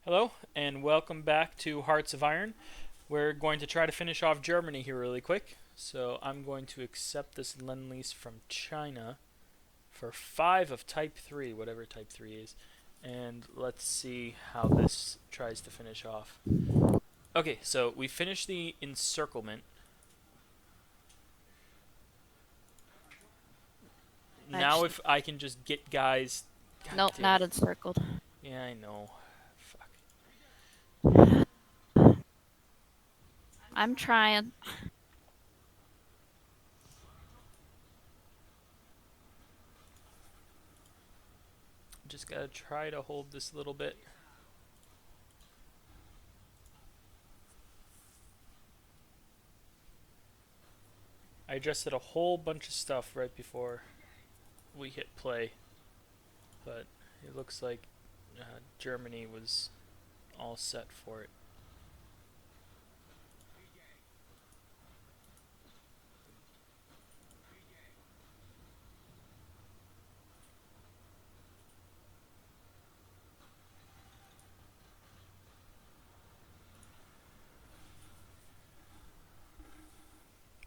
Hello, and welcome back to Hearts of Iron. We're going to try to finish off Germany here really quick. So I'm going to accept this Lend-Lease from China for 5 of Type 3, whatever Type 3 is. And let's see how this tries to finish off. Okay, so we finished the encirclement. Now Actually, if I can just get guys... God nope, damn not it. encircled. Yeah, I know. Fuck. I'm trying. Just gotta try to hold this a little bit. I adjusted a whole bunch of stuff right before we hit play, but it looks like Germany was all set for it.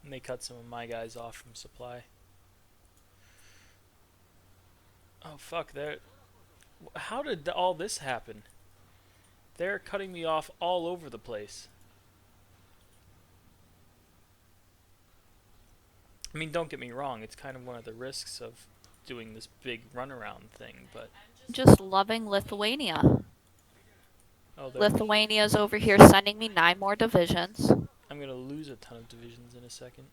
And they cut some of my guys off from supply. Oh fuck! There. How did all this happen? They're cutting me off all over the place. I mean, don't get me wrong. It's kind of one of the risks of doing this big runaround thing, but Just loving Lithuania. oh, Lithuania's over here sending me 9 more divisions. I'm gonna lose a ton of divisions in a second.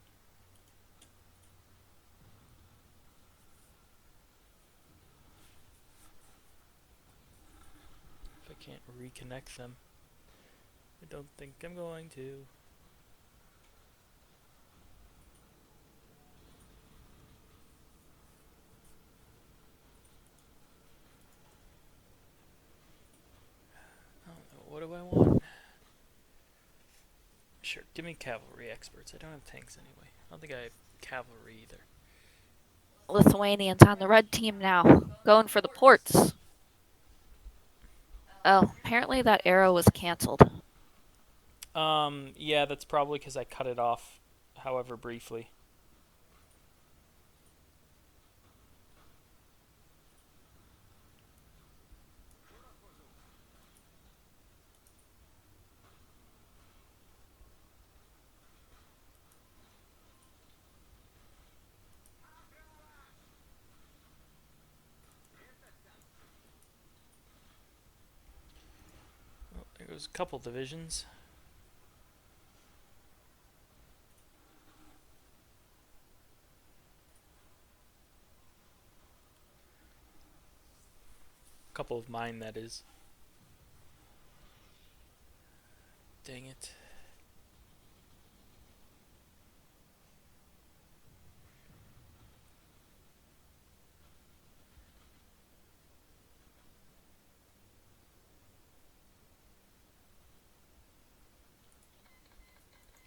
If I can't reconnect them, I don't think I'm going to. I don't know. What do I want? Sure, give me cavalry experts. I don't have tanks anyway. I don't think I have cavalry either. Lithuanians on the red team now, going for the ports. Oh, apparently that arrow was cancelled. Yeah, that's probably because I cut it off, however briefly. Oh, there goes a couple divisions. A couple of mine, that is. Dang it.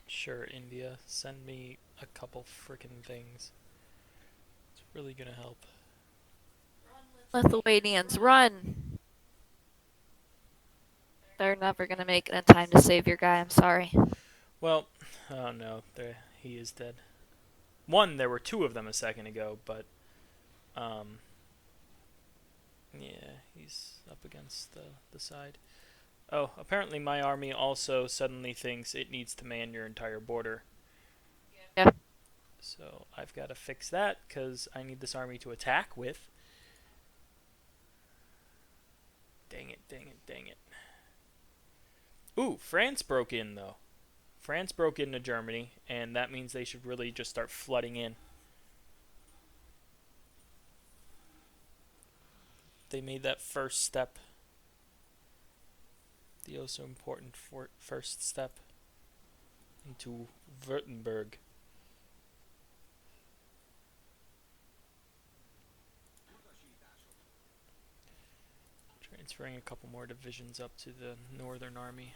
Sure, India, send me a couple frickin' things. It's really gonna help. Lithuanians, run! They're never gonna make it in time to save your guy, I'm sorry. Well, oh no, he is dead. One, there were two of them a second ago, but um, yeah, he's up against the side. Oh, apparently my army also suddenly thinks it needs to man your entire border. Yeah. So I've got to fix that because I need this army to attack with. Dang it, dang it, dang it. Ooh, France broke in though. France broke into Germany, and that means they should really just start flooding in. They made that first step. The oh so important first step into Württemberg. Transferring a couple more divisions up to the northern army.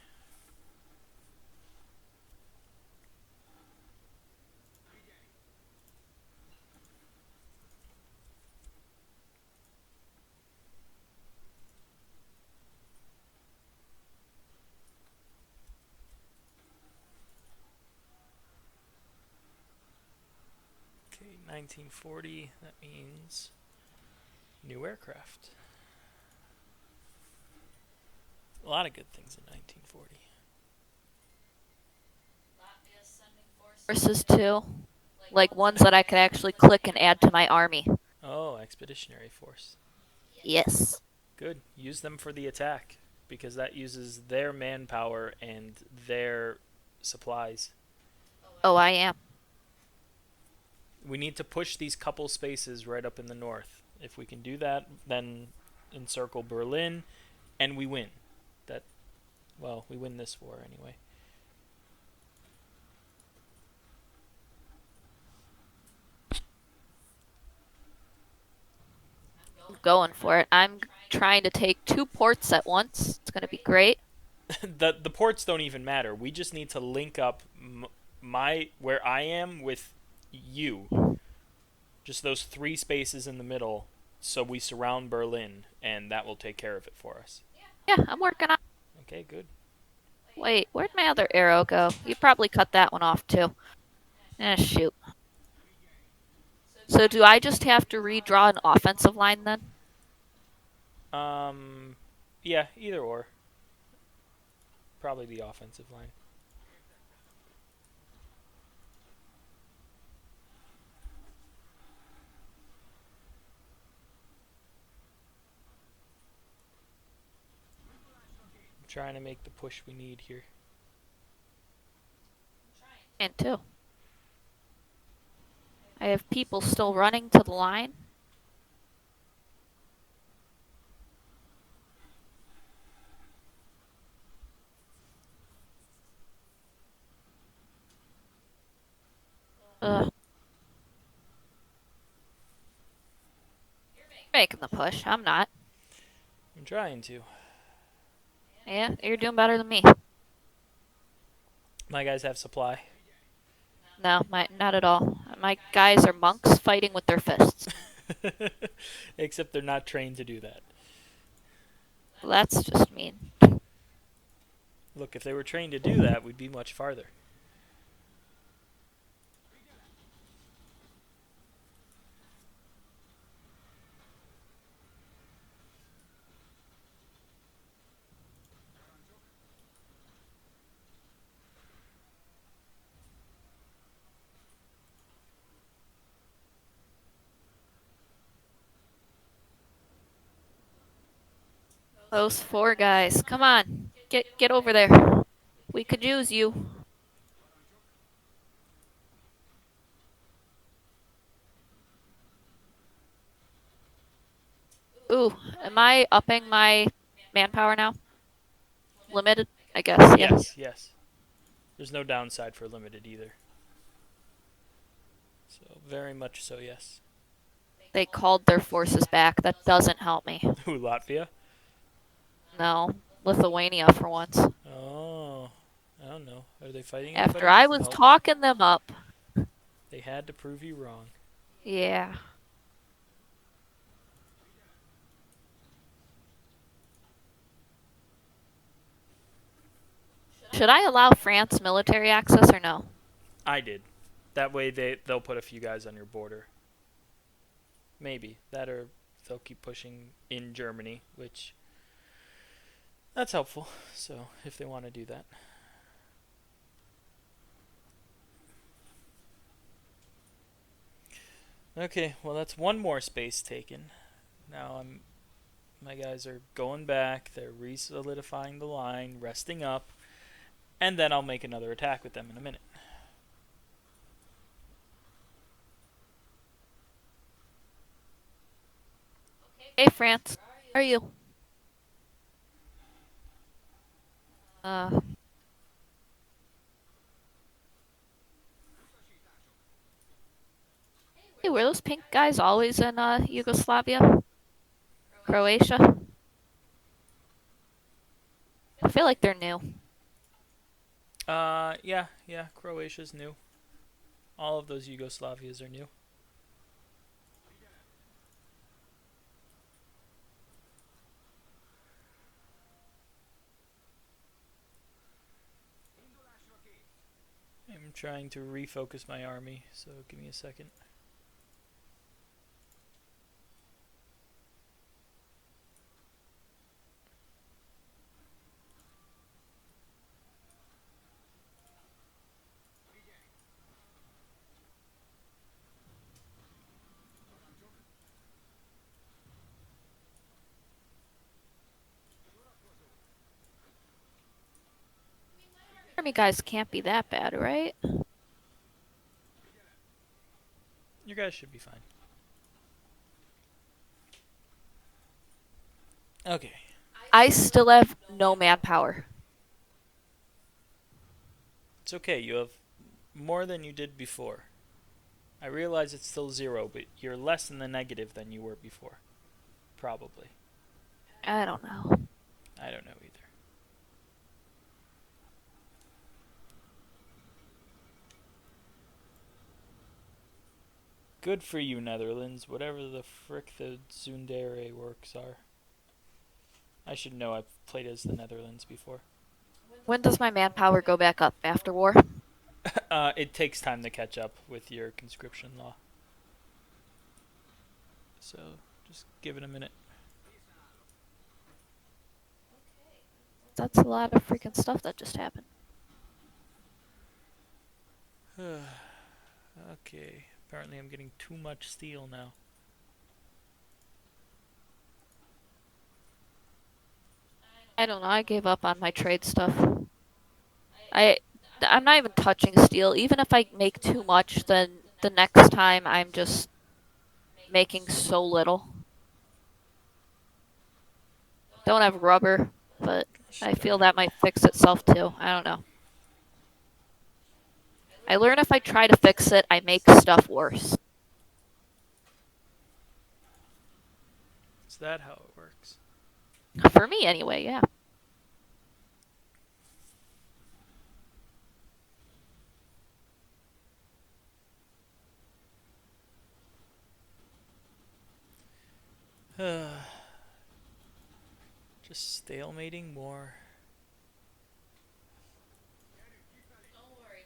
1940, that means new aircraft. A lot of good things in 1940. Forces too. Like ones that I could actually click and add to my army. Oh, Expeditionary Force. Yes. Good. Use them for the attack because that uses their manpower and their supplies. Oh, I am. We need to push these couple spaces right up in the north. If we can do that, then encircle Berlin and we win. That well, we win this war anyway. Going for it. I'm trying to take 2 ports at once. It's going to be great. The ports don't even matter. We just need to link up my where I am with you. Just those 3 spaces in the middle, so we surround Berlin, and that will take care of it for us. Yeah, I'm working on. Okay, good. Wait, where'd my other arrow go? You probably cut that one off too. Shoot. So do I just have to redraw an offensive line then? Yeah, either or. Probably the offensive line. I'm trying to make the push we need here. And two. I have people still running to the line. Ugh. Making the push. I'm not. I'm trying to. Yeah, you're doing better than me. My guys have supply. No, not at all. My guys are monks fighting with their fists. Except they're not trained to do that. Well, that's just mean. Look, if they were trained to do that, we'd be much farther. Those 4 guys. Come on. Get over there. We could use you. Ooh, am I upping my manpower now? Limited, I guess, yeah. Yes, yes. There's no downside for limited either. So, very much so, yes. They called their forces back. That doesn't help me. Who, Latvia? No, Lithuania for once. Oh, I don't know. Are they fighting After anybody? I was No. talking them up. They had to prove you wrong. Yeah. Should I allow France military access or no? I did. That way they'll put a few guys on your border. Maybe. That or they'll keep pushing in Germany, which that's helpful. So, if they want to do that. Okay, well that's one more space taken. Now my guys are going back, they're re-solidifying the line, resting up, and then I'll make another attack with them in a minute. Hey, France. Where are you? Uh, hey, were those pink guys always in Yugoslavia? Croatia? I feel like they're new. Yeah, Croatia's new. All of those Yugoslavias are new. I'm trying to refocus my army, so give me a second. army guys can't be that bad, right? Your guys should be fine. Okay. I still have no manpower. It's okay. You have more than you did before. I realize it's still 0, but you're less in the negative than you were before. Probably. I don't know. I don't know either. Good for you, Netherlands. Whatever the frick the Tsundere works are. I should know. I've played as the Netherlands before. When does my manpower go back up? After war? It takes time to catch up with your conscription law. So, just give it a minute. That's a lot of freaking stuff that just happened. Okay. Apparently I'm getting too much steel now. I don't know. I gave up on my trade stuff. I'm not even touching steel. Even if I make too much, then the next time I'm just making so little. Don't have rubber, but I feel that might fix itself too. I don't know. I learn if I try to fix it, I make stuff worse. Is that how it works? For me, anyway, yeah. Just stalemating more.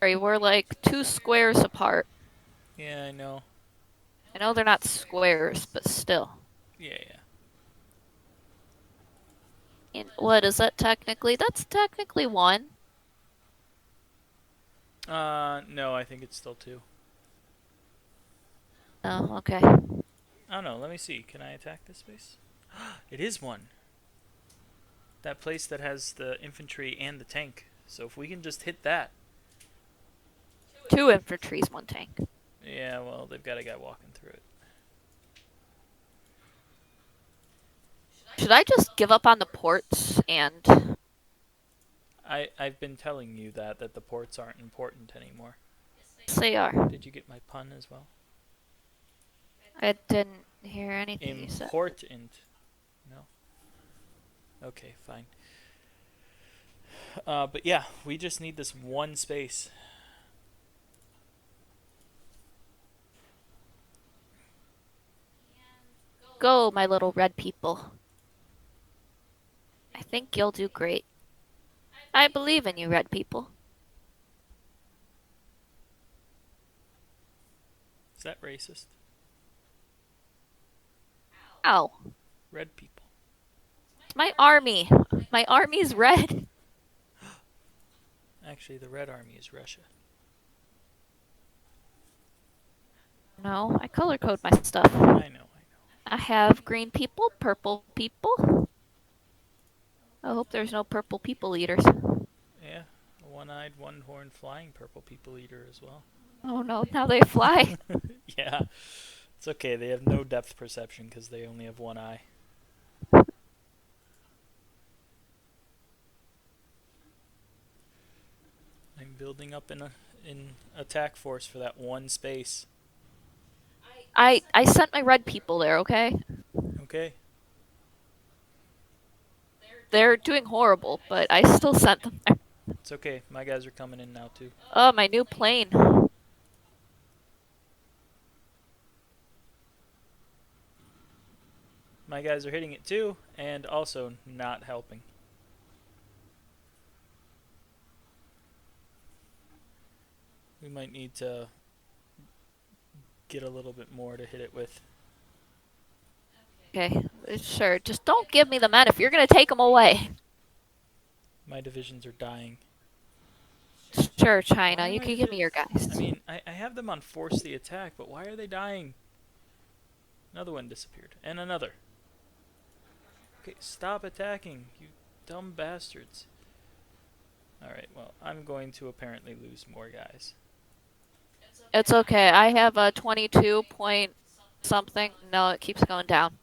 We're like 2 squares apart. Yeah, I know. I know they're not squares, but still. Yeah. And what is that technically? That's technically 1. No, I think it's still 2. Oh, okay. Oh no, let me see. Can I attack this base? It is 1. That place that has the infantry and the tank. So if we can just hit that. 2 infantries, 1 tank. Yeah, well, they've got a guy walking through it. Should I just give up on the ports and... I've been telling you that the ports aren't important anymore. Yes, they are. Did you get my pun as well? I didn't hear anything you said. Important. No? Okay, fine. But yeah, we just need this one space. Go, my little red people. I think you'll do great. I believe in you, red people. Is that racist? Ow. Red people. It's my army. My army's red. Actually, the Red Army is Russia. No, I color code my stuff. I know. I have green people, purple people. I hope there's no purple people eaters. Yeah, a one-eyed, one-horned flying purple people eater as well. Oh no, now they fly. Yeah, it's okay. They have no depth perception because they only have one eye. I'm building up in attack force for that one space. I sent my red people there, okay? Okay. They're doing horrible, but I still sent them there. It's okay. My guys are coming in now too. Oh, my new plane. My guys are hitting it too, and also not helping. We might need to get a little bit more to hit it with. Okay, sure. Just don't give me the men if you're gonna take them away. My divisions are dying. Sure, China. Why You am I can give me your guys. I mean, I have them on force the attack, but why are they dying? Another one disappeared. And another. Okay, stop attacking, you dumb bastards. Alright, well, I'm going to apparently lose more guys. It's okay. I have a 22 point something. No, it keeps going down.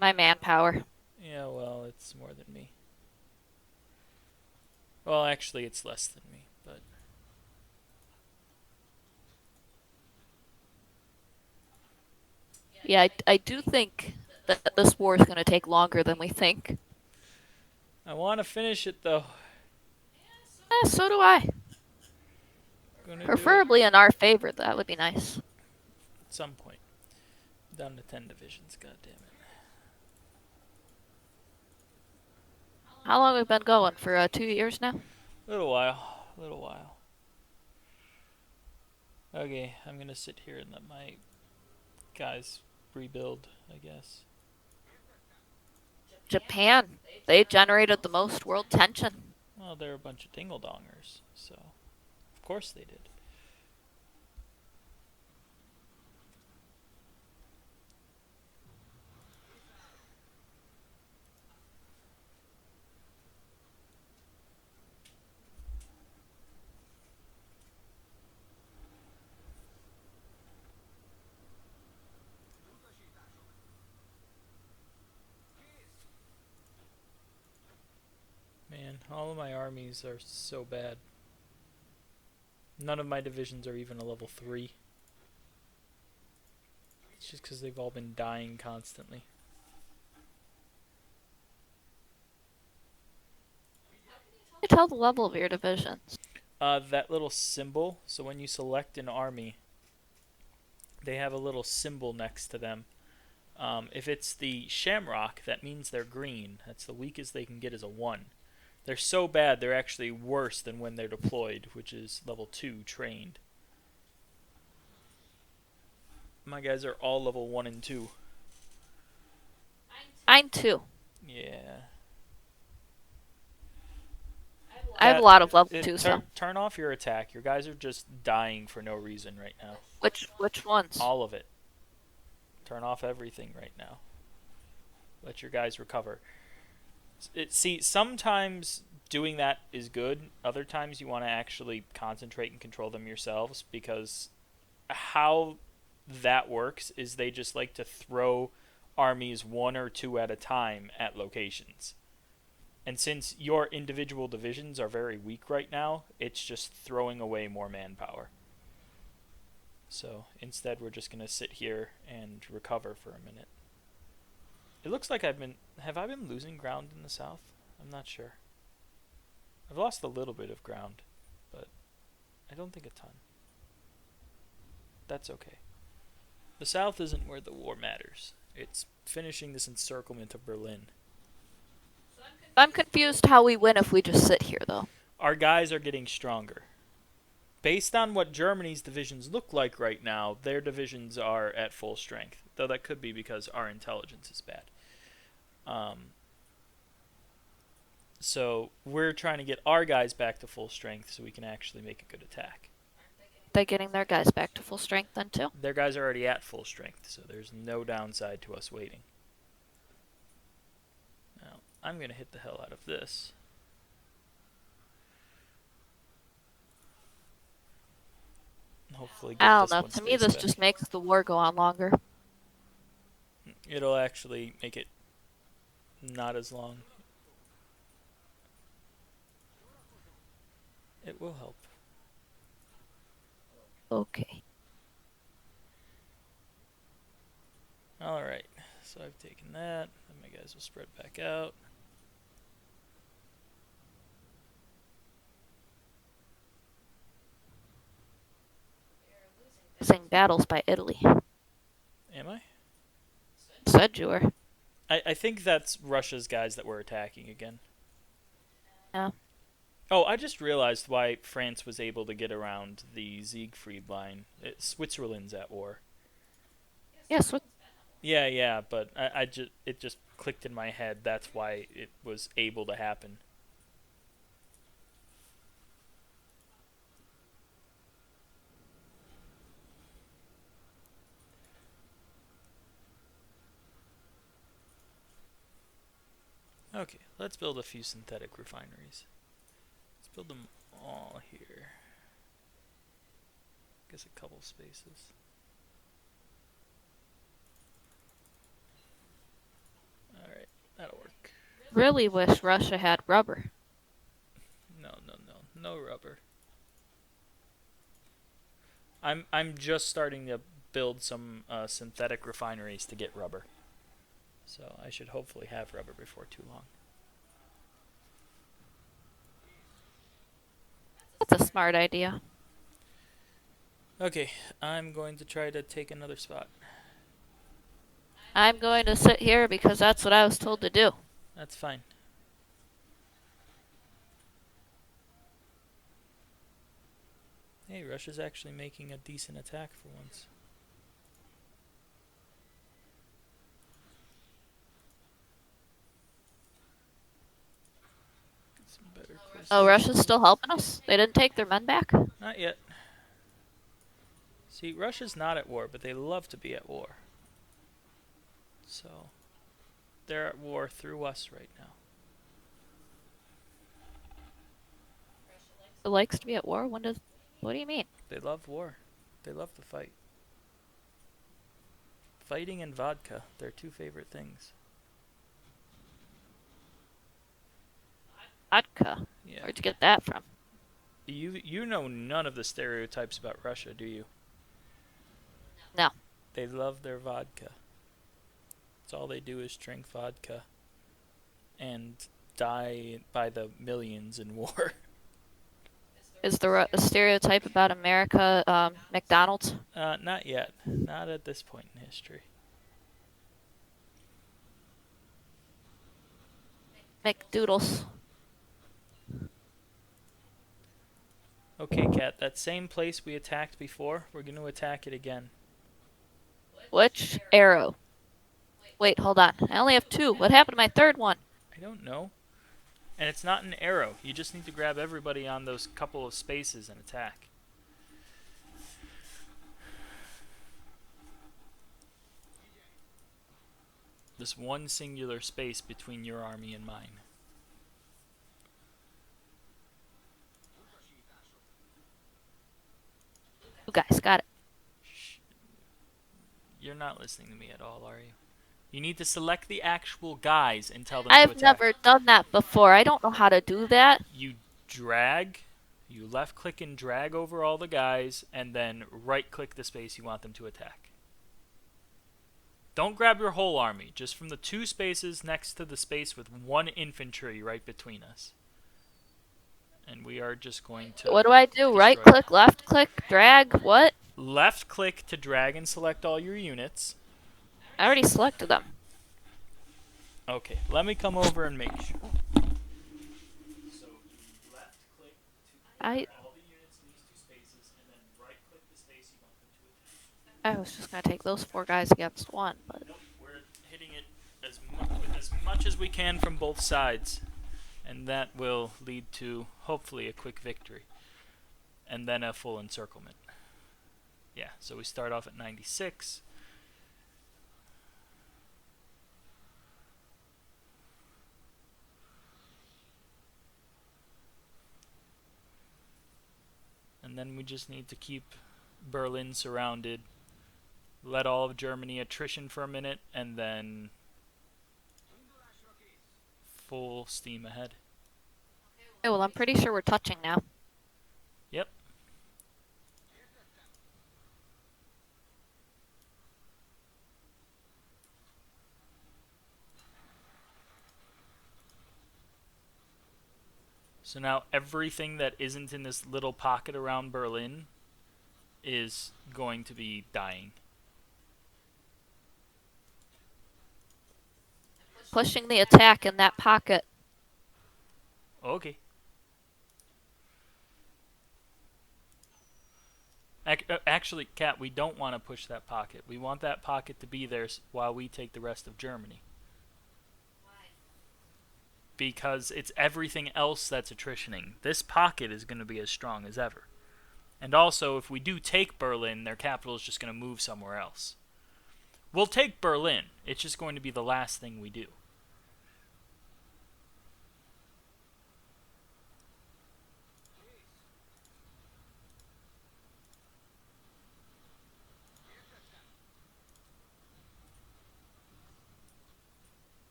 My manpower. Yeah, well, it's more than me. Well, actually, it's less than me, but... Yeah, I do think that this war is going to take longer than we think. I want to finish it, though. So do I. Gonna do it Preferably in our favor. That would be nice. at some point. Down to 10 divisions, god damn it. How long have we been going? For 2 years now? Little while. Little while. Okay, I'm gonna sit here and let my guys rebuild, I guess. Japan. They generated the most world tension. Well, they're a bunch of dingle-dongers, so... Of course they did. Man, all of my armies are so bad. None of my divisions are even a level 3. It's just because they've all been dying constantly. You tell the level of your divisions. That little symbol, so when you select an army, they have a little symbol next to them. If it's the Shamrock, that means they're green. That's the weakest they can get is a 1. They're so bad, they're actually worse than when they're deployed, which is level 2, trained. My guys are all level 1 and 2. Mine too. Yeah. I have a lot of level 2, so. Turn off your attack. Your guys are just dying for no reason right now. Which ones? All of it. Turn off everything right now. Let your guys recover. See, sometimes doing that is good. Other times you want to actually concentrate and control them yourselves, because how that works is they just like to throw armies 1 or 2 at a time at locations. And since your individual divisions are very weak right now, it's just throwing away more manpower. So instead we're just going to sit here and recover for a minute. It looks like have I been losing ground in the south? I'm not sure. I've lost a little bit of ground, but I don't think a ton. That's okay. The south isn't where the war matters. It's finishing this encirclement of Berlin. I'm confused how we win if we just sit here, though. Our guys are getting stronger. Based on what Germany's divisions look like right now, their divisions are at full strength. Though that could be because our intelligence is bad. So we're trying to get our guys back to full strength so we can actually make a good attack. They're getting their guys back to full strength then, too? Their guys are already at full strength, so there's no downside to us waiting. Now, I'm going to hit the hell out of this. Hopefully get I this don't know. one To me, space this back. just makes the war go on longer. It'll actually make it not as long. It will help. Okay. Alright, so I've taken that. Then my guys will spread back out. Losing battles by Italy. Am I? Said you were. I think that's Russia's guys that were attacking again. Yeah. Oh, I just realized why France was able to get around the Siegfried line. Switzerland's at war. Yes. Yeah, but it just clicked in my head. That's why it was able to happen. Okay, let's build a few synthetic refineries. build them all here. Guess a couple spaces. Alright, that'll work. Really wish Russia had rubber. No, no, no. No rubber. I'm just starting to build some synthetic refineries to get rubber. So I should hopefully have rubber before too long. That's a smart idea. Okay, I'm going to try to take another spot. I'm going to sit here because that's what I was told to do. That's fine. Hey, Russia's actually making a decent attack for once. Get some better Oh, places. Russia's still helping us? They didn't take their men back? Not yet. See, Russia's not at war, but they love to be at war. So, they're at war through us right now. It likes to be at war? What do you mean? They love war. They love to fight. Fighting and vodka, their two favorite things. Vodka. Yeah. Where'd you get that from? You know none of the stereotypes about Russia, do you? No. They love their vodka. That's all they do is drink vodka and die by the millions in war. Is there a stereotype about America McDonald's? Not yet. Not at this point in history. McDoodles. Okay, Kat, that same place we attacked before, we're going to attack it again. Which arrow? Wait, hold on. I only have 2. What happened to my third one? I don't know. And it's not an arrow. You just need to grab everybody on those couple of spaces and attack. This one singular space between your army and mine. You guys got it. Shh. You're not listening to me at all, are you? You need to select the actual guys and tell them to attack. I've never done that before. I don't know how to do that. You left click and drag over all the guys, and then right click the space you want them to attack. Don't grab your whole army, just from the 2 spaces next to the space with 1 infantry right between us. And we are just going to... What do I do? Right click, left click, drag, what? Left click to drag and select all your units. I already selected them. Okay, let me come over and make sure. So you left click to all the units in these 2 spaces, and then right click the space you want them to attack. I was just gonna take those 4 guys against 1, but... Nope, we're hitting it with as much as we can from both sides. And that will lead to, hopefully, a quick victory. And then a full encirclement. Yeah, so we start off at 96. And then we just need to keep Berlin surrounded. Let all of Germany attrition for a minute, and then full steam ahead. Okay, well, I'm pretty sure we're touching now. Yep. So now everything that isn't in this little pocket around Berlin is going to be dying. Pushing the attack in that pocket. Okay. Actually, Kat, we don't want to push that pocket. We want that pocket to be there while we take the rest of Germany. Why? Because it's everything else that's attritioning. This pocket is going to be as strong as ever. And also, if we do take Berlin, their capital is just going to move somewhere else. We'll take Berlin. It's just going to be the last thing we do.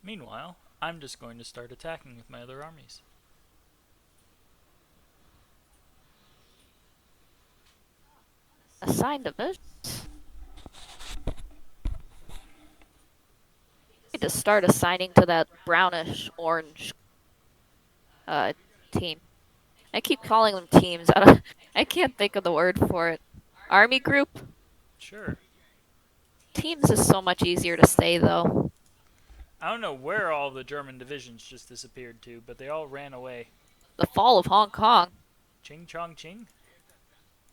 Meanwhile, I'm just going to start attacking with my other armies. Assigned divisions. Need to start assigning to that brownish orange team. I keep calling them teams. I can't think of the word for it. Army group? Sure. Teams is so much easier to say though. I don't know where all the German divisions just disappeared to, but they all ran away. The fall of Hong Kong. Ching Chong Ching?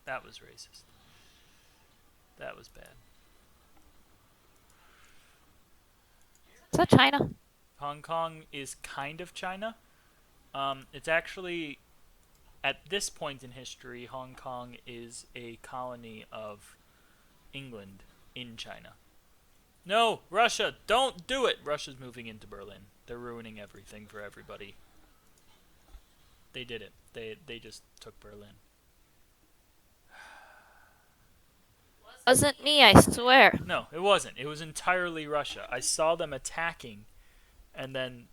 That was racist. That was bad. Is that China? Hong Kong is kind of China. It's actually, at this point in history, Hong Kong is a colony of England in China. No, Russia, don't do it! Russia's moving into Berlin. They're ruining everything for everybody. They did it. They just took Berlin. Wasn't me, I swear. No, it wasn't. It was entirely Russia. I saw them attacking, and then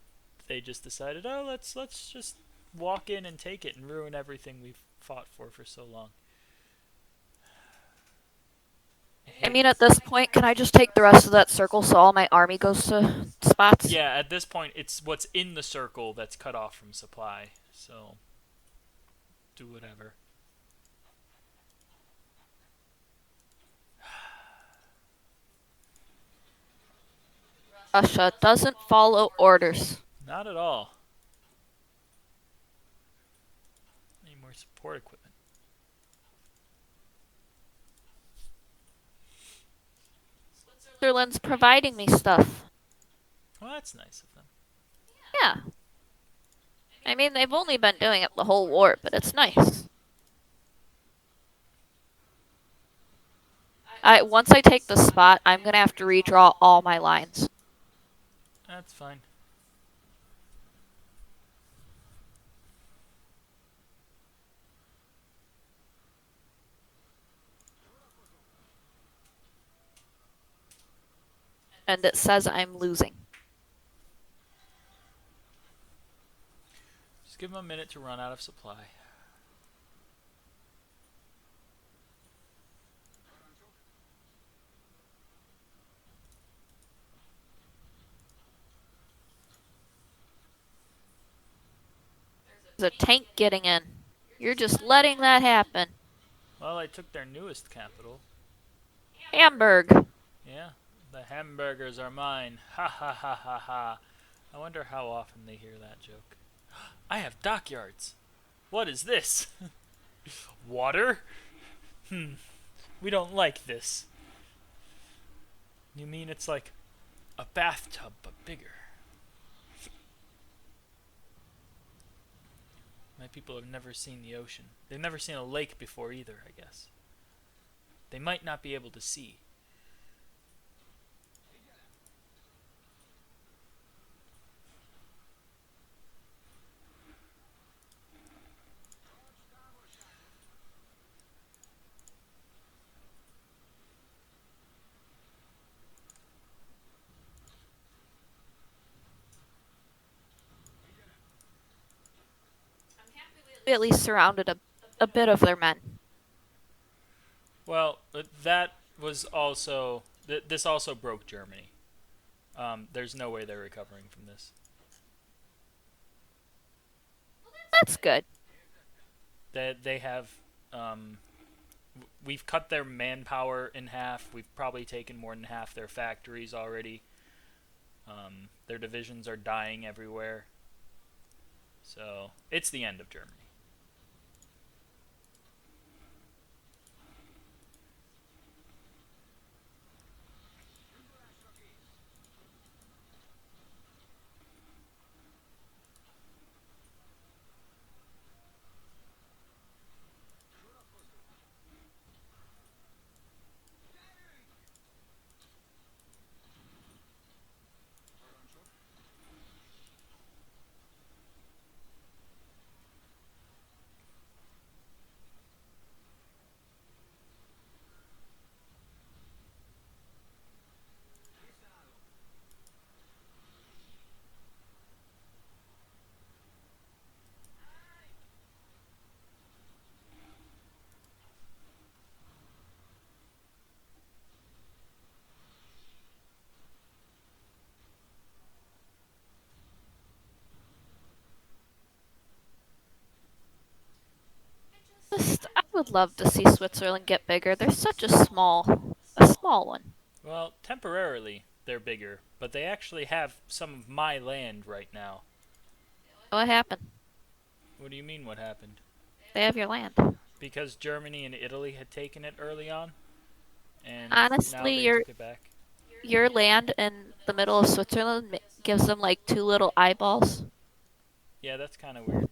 they just decided, oh, let's just walk in and take it and ruin everything we've fought for so long. I mean, at this point, can I just take the rest of that circle so all my army goes to spots? Yeah, at this point, it's what's in the circle that's cut off from supply. So, do whatever. Russia doesn't follow orders. Not at all. Need more support equipment. Switzerland's providing me stuff. Well, that's nice of them. Yeah. I mean, they've only been doing it the whole war, but it's nice. Once I take the spot, I'm gonna have to redraw all my lines. That's fine. And it says I'm losing. Just give them a minute to run out of supply. There's a tank getting in. You're just letting that happen. Well, I took their newest capital. Hamburg. Yeah, the hamburgers are mine. Ha ha ha ha ha. I wonder how often they hear that joke. I have dockyards. What is this? Water? We don't like this. You mean it's like a bathtub but bigger? My people have never seen the ocean. They've never seen a lake before either, I guess. They might not be able to see. We at least surrounded a bit of their men. Well, that was also... this also broke Germany. There's no way they're recovering from this. That's good. They have... we've cut their manpower in half. We've probably taken more than half their factories already. Their divisions are dying everywhere. So, it's the end of Germany. would love to see Switzerland get bigger. They're such a small one. Well, temporarily they're bigger, but they actually have some of my land right now. What happened? What do you mean, what happened? They have your land. Because Germany and Italy had taken it early on, and now Honestly, they your took it back. your land in the middle of Switzerland gives them like two little eyeballs. Yeah, that's kind of weird.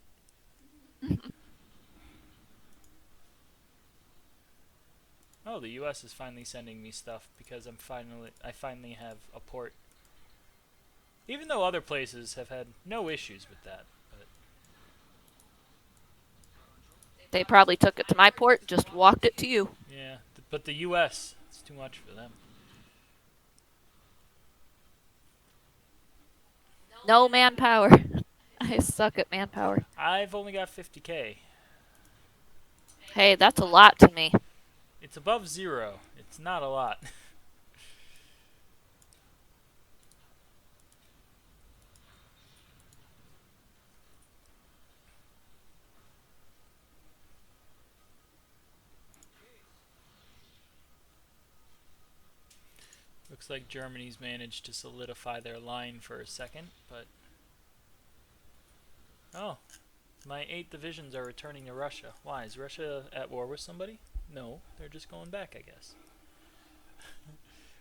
Oh, the U.S. is finally sending me stuff because I finally have a port. Even though other places have had no issues with that, but They probably took it to my port and just walked it to you. yeah, but the U.S. it's too much for them. No manpower. I suck at manpower. I've only got 50K. Hey, that's a lot to me. It's above zero. It's not a lot. Looks like Germany's managed to solidify their line for a second, but oh, my 8 divisions are returning to Russia. Why? Is Russia at war with somebody? No, they're just going back, I guess.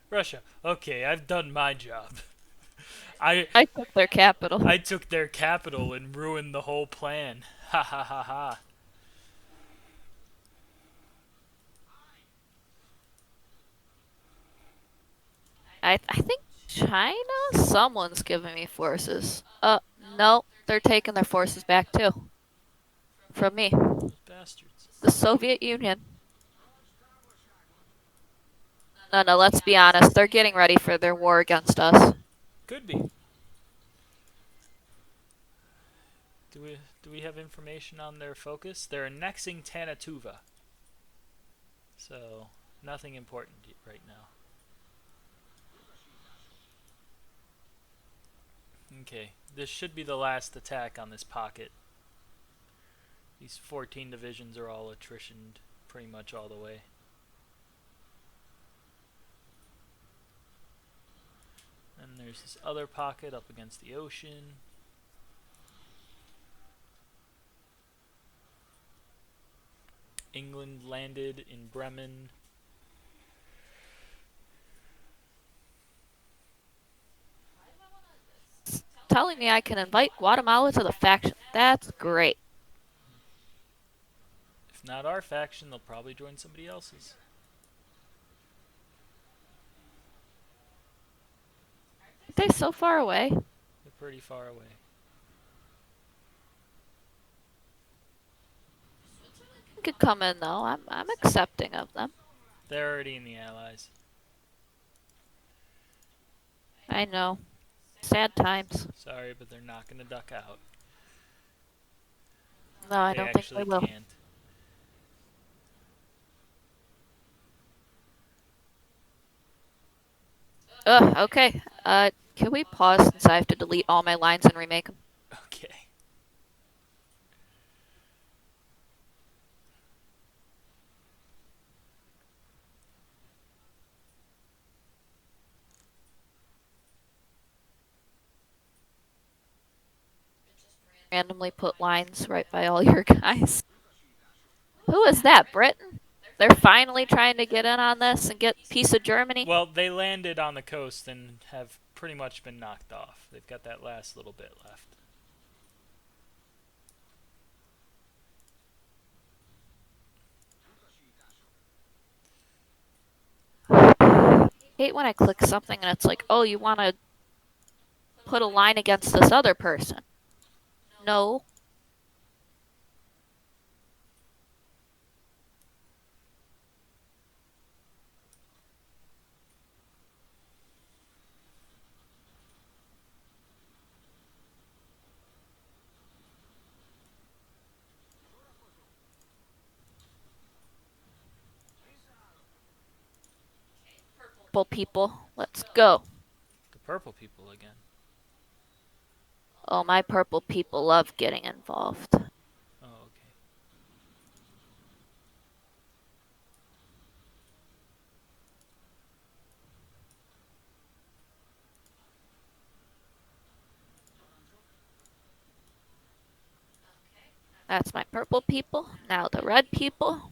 Russia. Okay, I've done my job. I I took their capital. I took their capital and ruined the whole plan. Ha ha ha ha. I think China? Someone's giving me forces. No, they're taking their forces back too. From me. Those bastards. The Soviet Union. No, let's be honest. They're getting ready for their war against us. Could be. Do we have information on their focus? They're annexing Tanatuva. So, nothing important right now. Okay, this should be the last attack on this pocket. These 14 divisions are all attritioned pretty much all the way. And there's this other pocket up against the ocean. England landed in Bremen. Telling me I can invite Guatemala to the faction. That's great. If not our faction, they'll probably join somebody else's. Aren't they so far away? They're pretty far away. Could come in though. I'm accepting of them. They're already in the Allies. I know. Sad times. Sorry, but they're not going to duck out. No, I They don't think they actually will. can't. Ugh, okay. Can we pause since I have to delete all my lines and remake them? Okay. Randomly put lines right by all your guys. Who is that, Britain? They're finally trying to get in on this and get a piece of Germany. Well, they landed on the coast and have pretty much been knocked off. They've got that last little bit left. Hate when I click something and it's like, oh, you want to put a line against this other person. No. Purple people, let's go. The purple people again. Oh, my purple people love getting involved. Oh, okay. That's my purple people. Now the red people.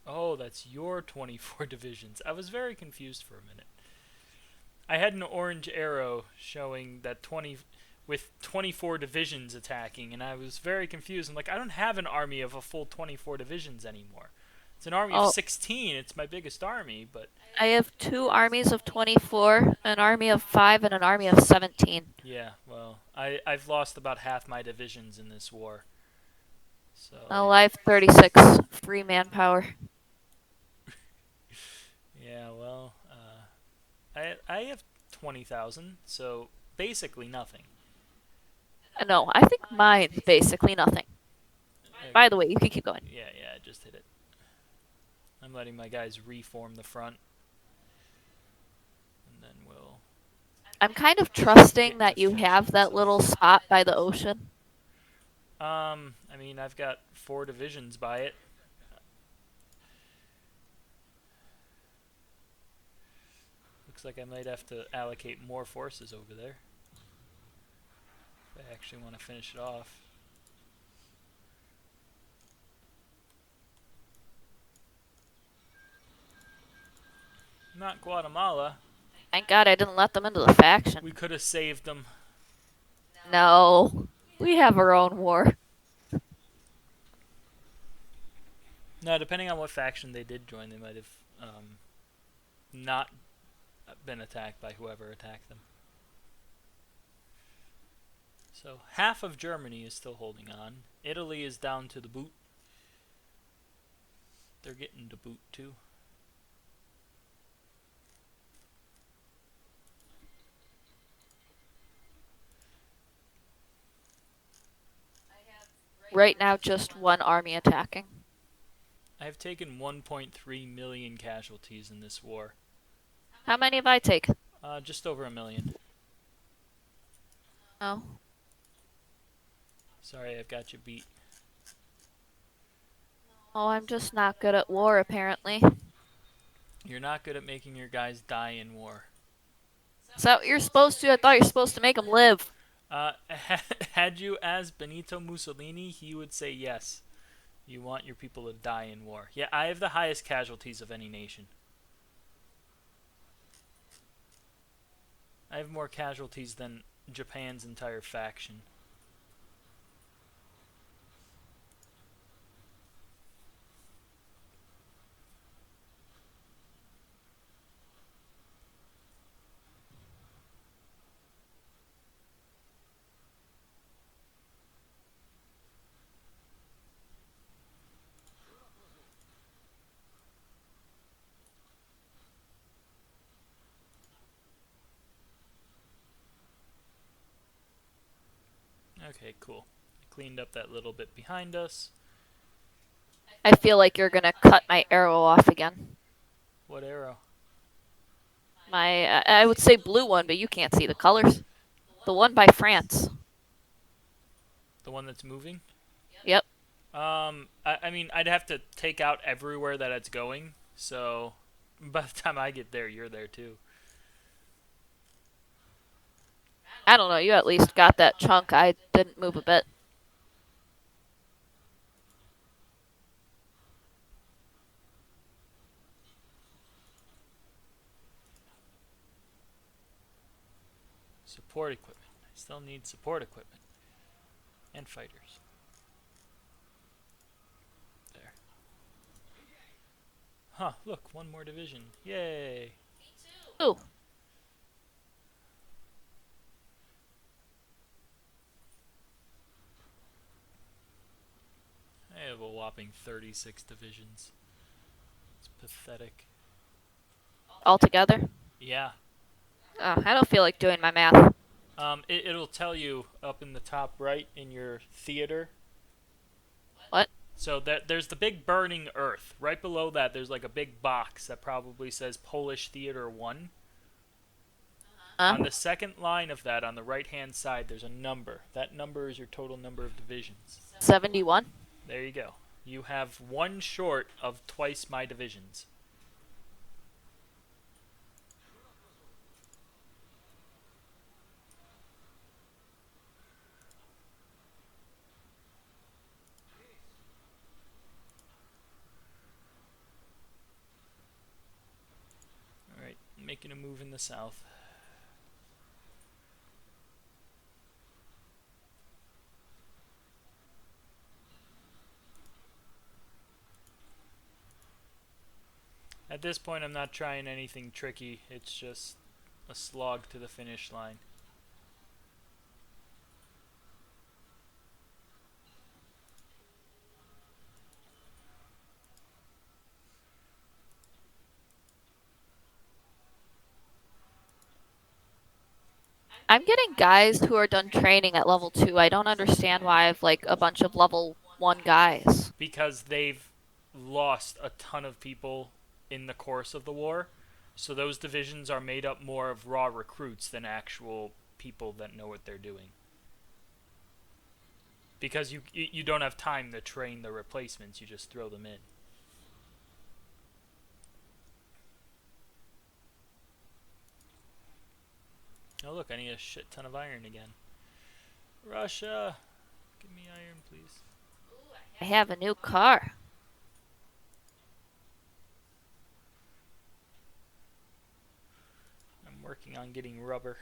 Oh, that's your 24 divisions. I was very confused for a minute. I had an orange arrow showing that 20 with 24 divisions attacking, and I was very confused. I'm like, I don't have an army of a full 24 divisions anymore. It's an army of Oh, 16. It's my biggest army, but I have 2 armies of 24, an army of 5, and an army of 17. yeah, well, I've lost about half my divisions in this war. So, Well, I have 36 free manpower. yeah, well, I have 20,000, so basically nothing. No, I think mine's basically nothing. By the way, you can keep going. Yeah, I just hit it. I'm letting my guys reform the front, and then we'll. I'm kind of trusting that you have that little spot by the ocean. I mean, I've got 4 divisions by it. Looks like I might have to allocate more forces over there if I actually want to finish it off. Not Guatemala. Thank God I didn't let them into the faction. We could have saved them. No, we have our own war. No, depending on what faction they did join, they might have not been attacked by whoever attacked them. So half of Germany is still holding on. Italy is down to the boot. They're getting to boot too. Right now, just 1 army attacking. I have taken 1.3 million casualties in this war. How many have I taken? Just over a million. Oh. Sorry, I've got you beat. Oh, I'm just not good at war, apparently. You're not good at making your guys die in war. Is that what you're supposed to? I thought you're supposed to make them live. Had you as Benito Mussolini, he would say yes. You want your people to die in war. Yeah, I have the highest casualties of any nation. I have more casualties than Japan's entire faction. Okay, cool. I cleaned up that little bit behind us. I feel like you're gonna cut my arrow off again. What arrow? I would say blue one, but you can't see the colors. The one by France. The one that's moving? Yep. I mean, I'd have to take out everywhere that it's going, so by the time I get there, you're there too. I don't know, you at least got that chunk. I didn't move a bit. Support equipment. I still need support equipment. And fighters. There. Huh, look, 1 more division. Yay! Ooh. I have a whopping 36 divisions. It's pathetic. All together? Yeah. Oh, I don't feel like doing my math. It'll tell you up in the top right in your theater. What? So there's the big burning earth. Right below that, there's like a big box that probably says Polish Theater 1. On the second line of that, on the right-hand side, there's a number. That number is your total number of divisions. 71? There you go. You have 1 short of twice my divisions. making a move in the south. At this point, I'm not trying anything tricky. It's just a slog to the finish line. I'm getting guys who are done training at level 2. I don't understand why I have like a bunch of level 1 guys. Because they've lost a ton of people in the course of the war. So those divisions are made up more of raw recruits than actual people that know what they're doing. Because you don't have time to train the replacements, you just throw them in. Oh look, I need a shit ton of iron again. Russia, give me iron, please. I have a new car. I'm working on getting rubber.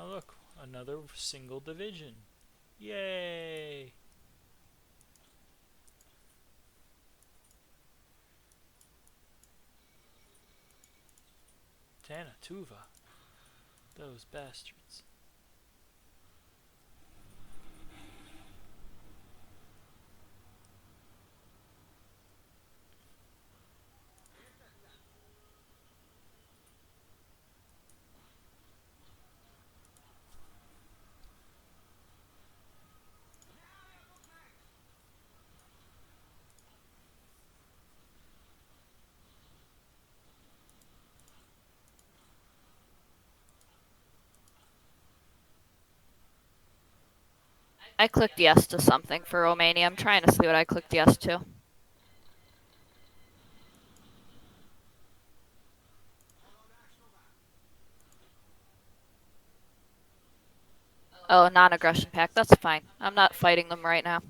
Oh look, another single division. Yay! Tanatuva. Those bastards. I clicked yes to something for Romania. I'm trying to see what I clicked yes to. Oh, non-aggression pact. That's fine. I'm not fighting them right now.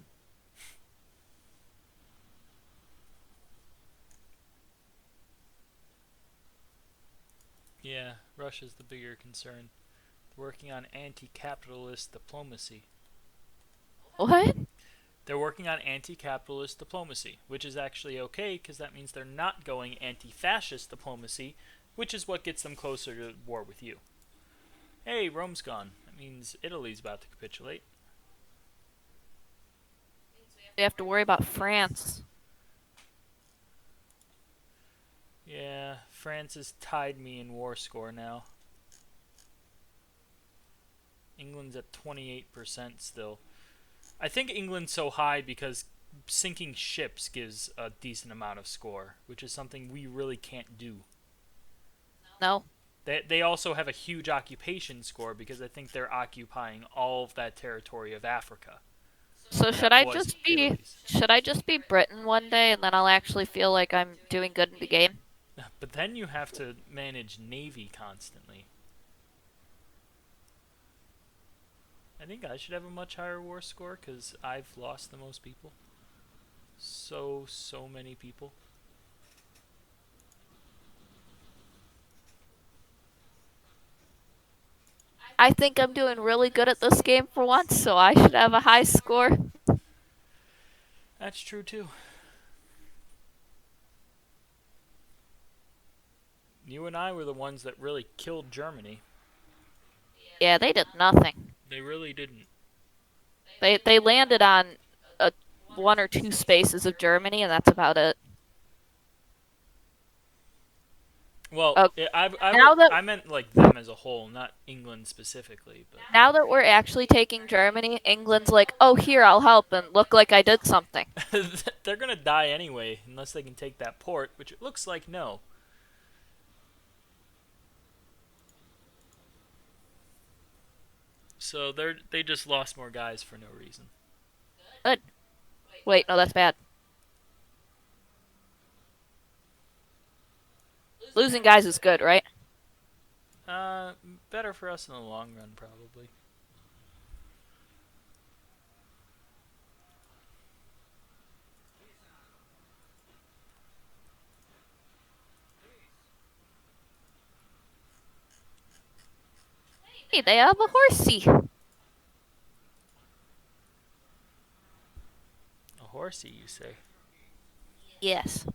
Yeah, Russia's the bigger concern. They're working on anti-capitalist diplomacy. What? They're working on anti-capitalist diplomacy, which is actually okay because that means they're not going anti-fascist diplomacy, which is what gets them closer to war with you. Hey, Rome's gone. That means Italy's about to capitulate. We have to worry about France. Yeah, France has tied me in war score now. England's at 28% still. I think England's so high because sinking ships gives a decent amount of score, which is something we really can't do. No. They also have a huge occupation score because I think they're occupying all of that territory of Africa. So That was Italy's. should I just be Britain one day and then I'll actually feel like I'm doing good in the game? But then you have to manage navy constantly. I think I should have a much higher war score because I've lost the most people. So many people. I think I'm doing really good at this game for once, so I should have a high score. That's true too. You and I were the ones that really killed Germany. Yeah, they did nothing. They really didn't. They landed on a 1 or 2 spaces of Germany, and that's about it. Well, Oh, now that I meant like them as a whole, not England specifically. But now that we're actually taking Germany, England's like, oh, here, I'll help, and look like I did something. they're gonna die anyway unless they can take that port, which it looks like no. So they just lost more guys for no reason. Good. Wait, no, that's bad. Losing guys is good, right? Uh, Better for us in the long run, probably. Hey, they have a horsey. A horsey, you say? Yes.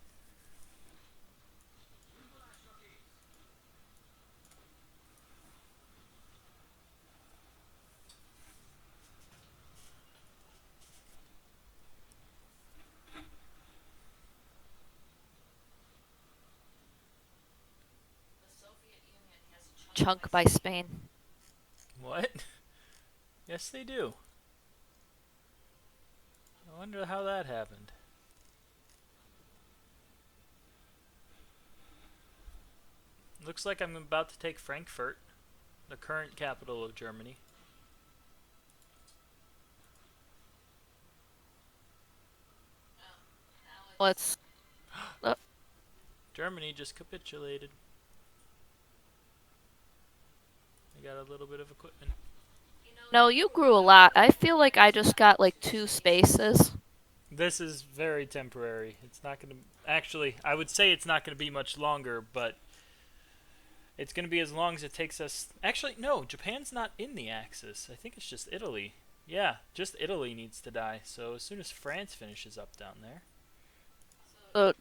Chunk by Spain. What? Yes, they do. I wonder how that happened. Looks like I'm about to take Frankfurt, the current capital of Germany. Let's. Germany just capitulated. I got a little bit of equipment. No, you grew a lot. I feel like I just got like 2 spaces. This is very temporary. It's not going to. Actually, I would say it's not going to be much longer, but it's going to be as long as it takes us. Actually, no, Japan's not in the Axis. I think it's just Italy. Yeah, just Italy needs to die. So as soon as France finishes up down there, So,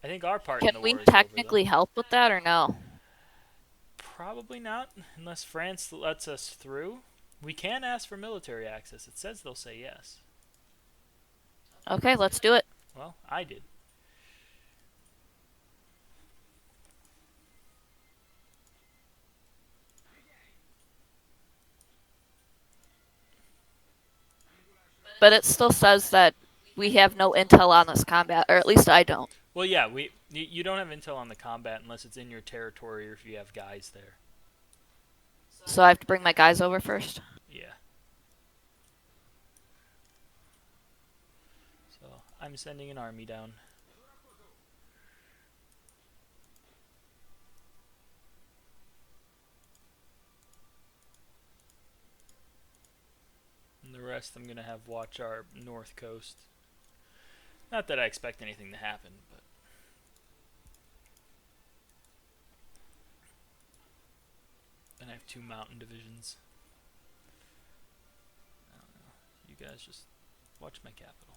I think our part in can the we war is over, though. technically help with that or no? Probably not, unless France lets us through. We can ask for military access. It says they'll say yes. Okay, let's do it. Well, I did. But it still says that we have no intel on this combat, or at least I don't. Well, yeah, you don't have intel on the combat unless it's in your territory or if you have guys there. So I have to bring my guys over first. Yeah. So I'm sending an army down. And the rest I'm going to have watch our north coast. Not that I expect anything to happen, but then I have 2 mountain divisions. I don't know. You guys just watch my capital.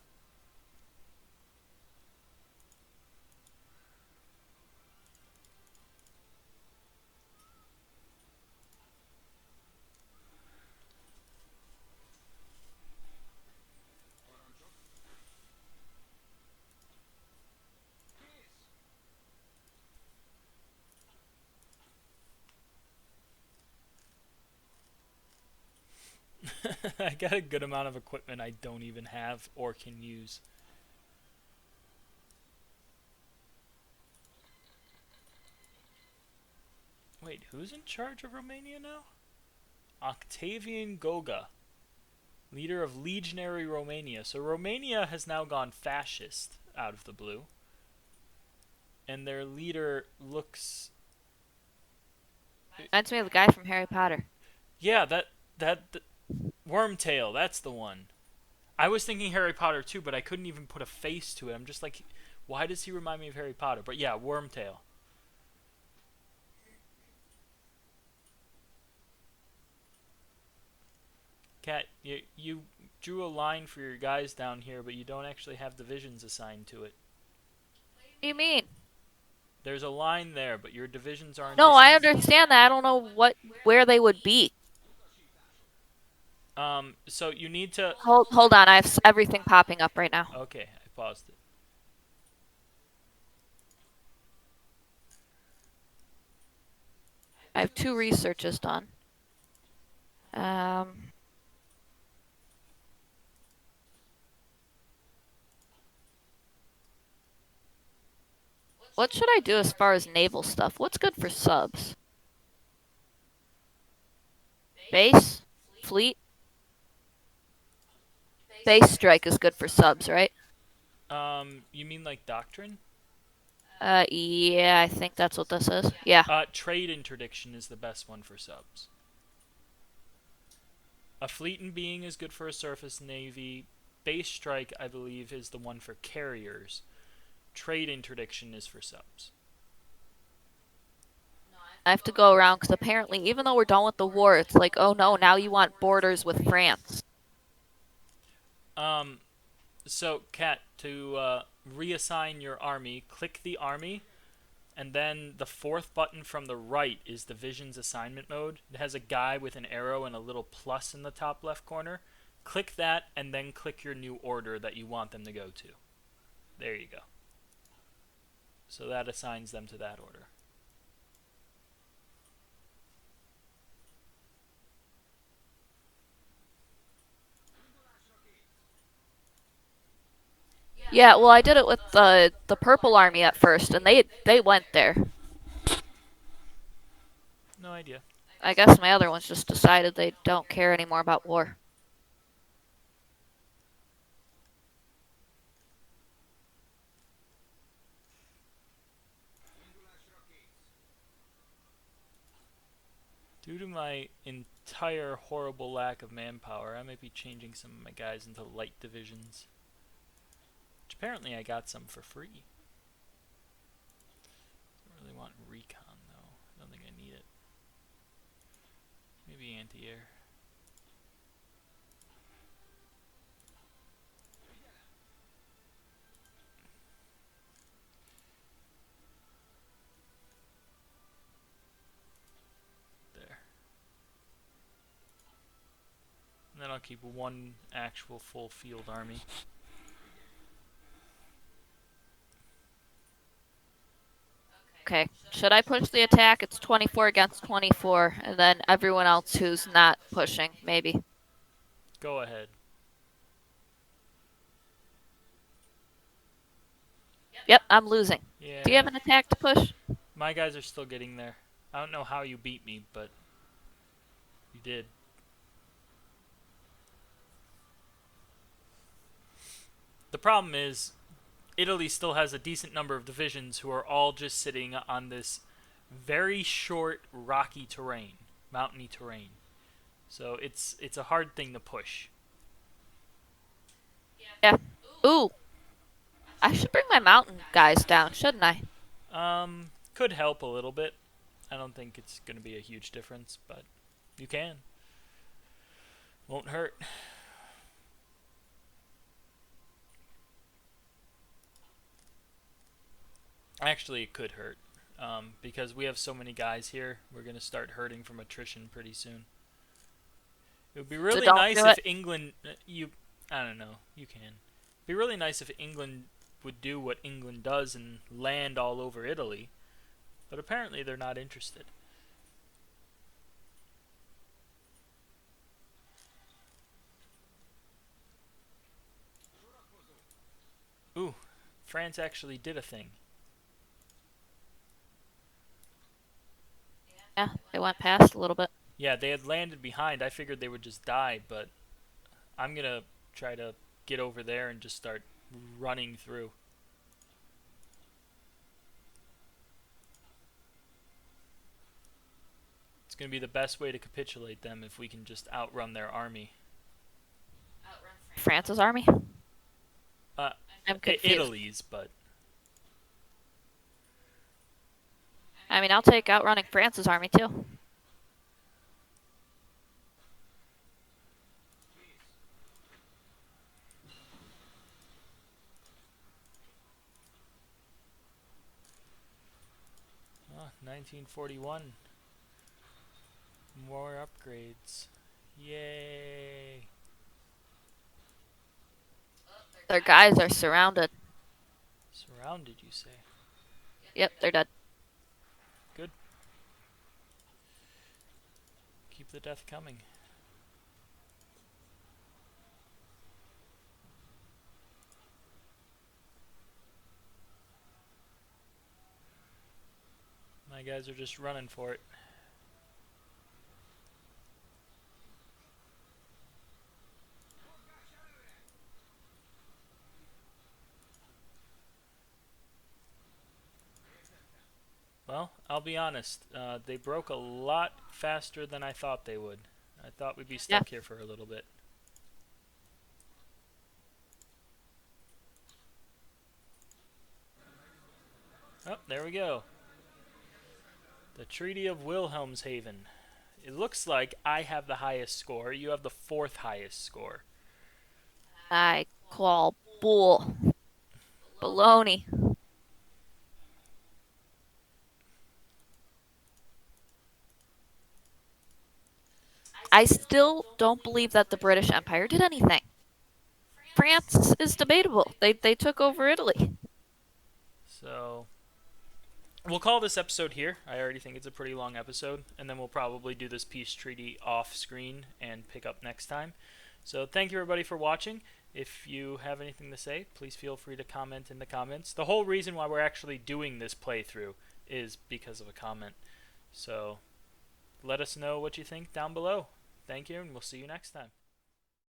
I got a good amount of equipment I don't even have or can use. Wait, who's in charge of Romania now? Octavian Goga, leader of Legionary Romania. So Romania has now gone fascist out of the blue. And their leader looks. Reminds me of the guy from Harry Potter. Yeah, that Wormtail, that's the one. I was thinking Harry Potter too, but I couldn't even put a face to it. I'm just like, why does he remind me of Harry Potter? But yeah, Wormtail. Cat, you drew a line for your guys down here, but you don't actually have divisions assigned to it. What do you mean? There's a line there, but your divisions aren't No, I assigned. understand that. I don't know where they would be. So you need to. Hold on. I have everything popping up right now. Okay, I paused it. I have 2 researches done. Um, what should I do as far as naval stuff? What's good for subs? Base? Fleet? Base strike is good for subs, right? You mean like doctrine? Yeah, I think that's what this is. Yeah. Trade interdiction is the best one for subs. A fleet and being is good for a surface navy. Base strike, I believe, is the one for carriers. Trade interdiction is for subs. I have to go around because apparently, even though we're done with the war, it's like, oh no, now you want borders with France. Um, so, Kat, to reassign your army, click the army, and then the fourth button from the right is divisions assignment mode. It has a guy with an arrow and a little plus in the top left corner. Click that, and then click your new order that you want them to go to. There you go. So that assigns them to that order. Yeah, well, I did it with the Purple Army at first, and they went there. No idea. I guess my other ones just decided they don't care anymore about war. Due to my entire horrible lack of manpower, I might be changing some of my guys into light divisions. Which apparently I got some for free. Don't really want recon though. I don't think I need it. Maybe anti-air. There. And then I'll keep one actual full field army. Okay, should I push the attack? It's 24 against 24, and then everyone else who's not pushing, maybe. Go ahead. Yep, I'm losing. Yeah. Do you have an attack to push? My guys are still getting there. I don't know how you beat me, but you did. The problem is, Italy still has a decent number of divisions who are all just sitting on this very short, rocky terrain, mountainy terrain. So it's a hard thing to push. Yeah. Ooh, I should bring my mountain guys down, shouldn't I? Could help a little bit. I don't think it's going to be a huge difference, but you can. Won't hurt. Actually, it could hurt. Because we have so many guys here, we're going to start hurting from attrition pretty soon. It would be really nice if England... I don't know. You can. It'd be really nice if England would do what England does and land all over Italy. But apparently they're not interested. Ooh, France actually did a thing. Yeah, they went past a little bit. Yeah, they had landed behind. I figured they would just die, but I'm going to try to get over there and just start running through. It's going to be the best way to capitulate them if we can just outrun their army. France's army? I'm confused. Italy's, but... I mean, I'll take outrunning France's army, too. Oh, 1941. More upgrades. Yay! Their guys are surrounded. Surrounded, you say? Yep, they're dead. Good. Keep the death coming. My guys are just running for it. Well, I'll be honest. They broke a lot faster than I thought they would. I thought we'd be Yeah. stuck here for a little bit. Oh, there we go. The Treaty of Wilhelmshaven. It looks like I have the highest score. You have the fourth highest score. I call bull. Baloney. I still don't believe that the British Empire did anything. France is debatable. They took over Italy. So we'll call this episode here. I already think it's a pretty long episode, and then we'll probably do this peace treaty off screen and pick up next time. So thank you everybody for watching. If you have anything to say, please feel free to comment in the comments. The whole reason why we're actually doing this playthrough is because of a comment. So let us know what you think down below. Thank you, and we'll see you next time.